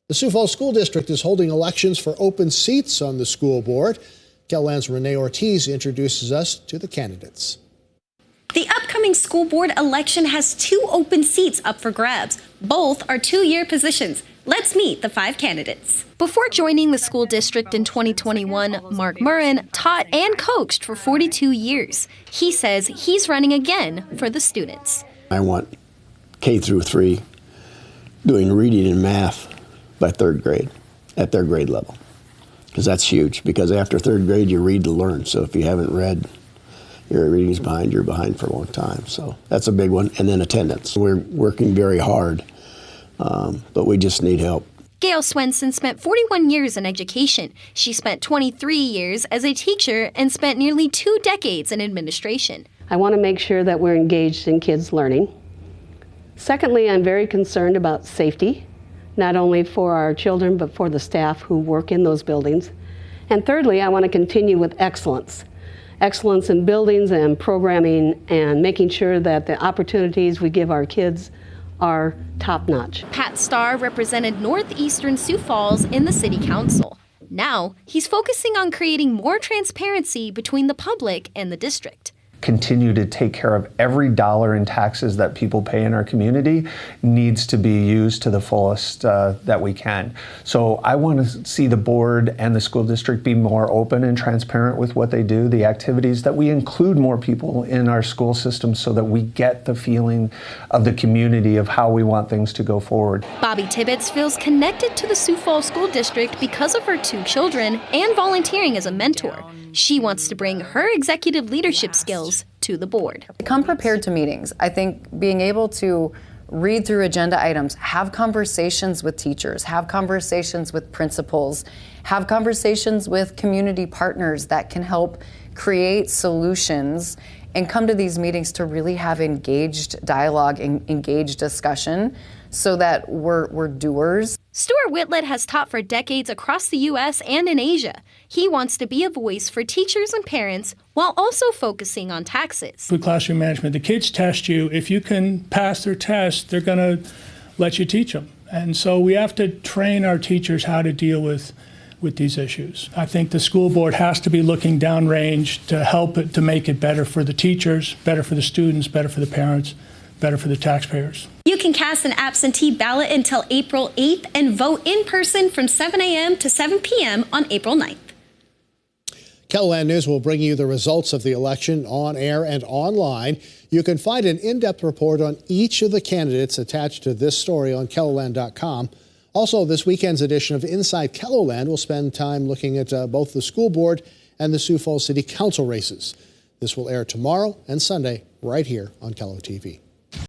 The Sioux Falls School District is holding elections for open seats on the school board. KELOLAND's Renee Ortiz introduces us to the candidates. The upcoming school board election has 2 open seats up for grabs. Both are 2-year positions. Let's meet the 5 candidates. Before joining the school district in 2021, Mark Murrin taught and coached for 42 years. He says he's running again for the students. I want K through 3 doing reading and math by 3rd grade at their grade level. Because that's huge, because after 3rd grade you read to learn. So if you haven't read, your reading's behind, you're behind for a long time. So that's a big one. And then attendance. We're working very hard, but we just need help. Gail Swenson spent 41 years in education. She spent 23 years as a teacher and spent nearly 2 decades in administration. I want to make sure that we're engaged in kids' learning. Secondly, I'm very concerned about safety, not only for our children, but for the staff who work in those buildings. And thirdly, I want to continue with excellence. Excellence in buildings and programming and making sure that the opportunities we give our kids are top-notch. Pat Starr represented northeastern Sioux Falls in the city council. Now, he's focusing on creating more transparency between the public and the district. Continue to take care of every dollar in taxes that people pay in our community needs to be used to the fullest that we can. So I want to see the board and the school district be more open and transparent with what they do, the activities, that we include more people in our school system so that we get the feeling of the community of how we want things to go forward. Bobby Tibbetts feels connected to the Sioux Falls School District because of her 2 children and volunteering as a mentor. She wants to bring her executive leadership skills to the board. Come prepared to meetings. I think being able to read through agenda items, have conversations with teachers, have conversations with principals, have conversations with community partners that can help create solutions, and come to these meetings to really have engaged dialogue and engaged discussion so that we're doers. Stuart Whitlet has taught for decades across the U.S. and in Asia. He wants to be a voice for teachers and parents while also focusing on taxes. With classroom management, the kids test you. If you can pass their test, they're going to let you teach them. And so we have to train our teachers how to deal with these issues. I think the school board has to be looking downrange to help it, to make it better for the teachers, better for the students, better for the parents, better for the taxpayers. You can cast an absentee ballot until April 8th and vote in person from 7 a.m. to 7 p.m. on April 9th. KELOLAND News will bring you the results of the election on air and online. You can find an in-depth report on each of the candidates attached to this story on KELOLAND.com. Also, this weekend's edition of Inside KELOLAND will spend time looking at both the school board and the Sioux Falls City Council races. This will air tomorrow and Sunday right here on KELO TV.